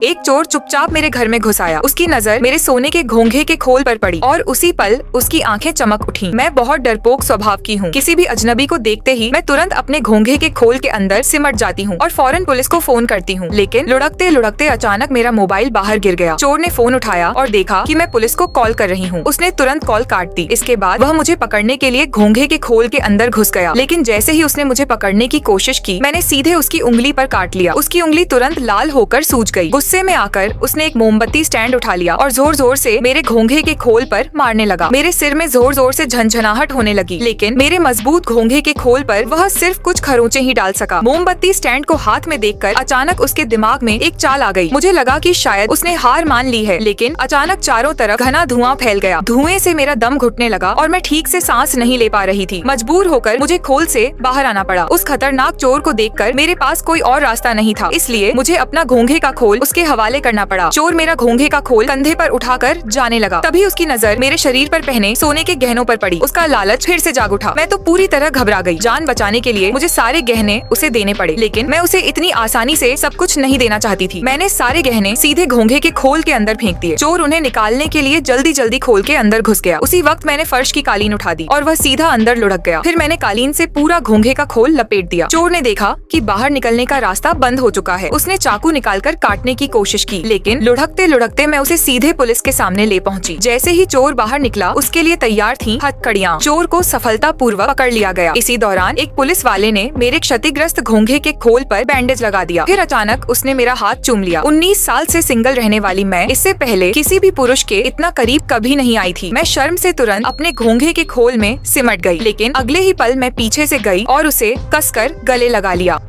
एक चोर चुपचाप मेरे घर में घुस आया। उसकी नजर मेरे सोने के घोंघे के खोल पर पड़ी और उसी पल उसकी आंखें चमक उठी। मैं बहुत डरपोक स्वभाव की हूँ। किसी भी अजनबी को देखते ही मैं तुरंत अपने घोंघे के खोल के अंदर सिमट जाती हूँ और फौरन पुलिस को फोन करती हूँ। लेकिन लुढ़कते लुढ़कते अचानक मेरा मोबाइल बाहर गिर गया। चोर ने फोन उठाया और देखा कि मैं पुलिस को कॉल कर रही हूँ। उसने तुरंत कॉल काट दी। इसके बाद वह मुझे पकड़ने के लिए घोंघे के खोल के अंदर घुस गया। लेकिन जैसे ही उसने मुझे पकड़ने की कोशिश की, मैंने सीधे उसकी उंगली पर काट लिया। उसकी उंगली तुरंत लाल होकर सूज गई। गुस्से में आकर उसने एक मोमबत्ती स्टैंड उठा लिया और जोर जोर से मेरे घोंघे के खोल पर मारने लगा। मेरे सिर में जोर जोर से झनझनाहट होने लगी, लेकिन मेरे मजबूत घोंघे के खोल पर वह सिर्फ कुछ खरोंचे ही डाल सका। मोमबत्ती स्टैंड को हाथ में देखकर अचानक उसके दिमाग में एक चाल आ गई। मुझे लगा कि शायद उसने हार मान ली है, लेकिन अचानक चारों तरफ घना धुआं फैल गया। धुएं से मेरा दम घुटने लगा और मैं ठीक से सांस नहीं ले पा रही थी। मजबूर होकर मुझे खोल से बाहर आना पड़ा। उस खतरनाक चोर को देखकर मेरे पास कोई और रास्ता नहीं था, इसलिए मुझे अपना घोंघे का खोल उसके हवाले करना पड़ा। चोर मेरा घोंघे का खोल कंधे पर उठाकर जाने लगा। तभी उसकी नजर मेरे शरीर पर पहने सोने के गहनों पर पड़ी। उसका लालच फिर से जाग उठा। मैं तो पूरी तरह घबरा गई। जान बचाने के लिए मुझे सारे गहने उसे देने पड़े, लेकिन मैं उसे इतनी आसानी से सब कुछ नहीं देना चाहती थी। मैंने सारे गहने सीधे घोंघे के खोल के अंदर फेंक दिए। चोर उन्हें निकालने के लिए जल्दी जल्दी खोल के अंदर घुस गया। उसी वक्त मैंने फर्श की कालीन उठा दी और वह सीधा अंदर लुढ़क गया। फिर मैंने कालीन से पूरा घोंघे का खोल लपेट दिया। चोर ने देखा कि बाहर निकलने का रास्ता बंद हो चुका है। उसने चाकू निकालकर काटने की कोशिश की, लेकिन लुढ़कते लुढ़कते मैं उसे सीधे पुलिस के सामने ले पहुंची। जैसे ही चोर बाहर निकला, उसके लिए तैयार थी हथकड़ियां। चोर को सफलतापूर्वक पकड़ लिया गया। इसी दौरान एक पुलिस वाले ने मेरे क्षतिग्रस्त घोंघे के खोल पर बैंडेज लगा दिया। फिर अचानक उसने मेरा हाथ चूम लिया। 19 साल से सिंगल रहने वाली मैं इससे पहले किसी भी पुरुष के इतना करीब कभी नहीं आई थी। मैं शर्म से तुरंत अपने घोंघे के खोल में सिमट गई, लेकिन अगले ही पल मैं पीछे से गई और उसे कसकर गले लगा लिया।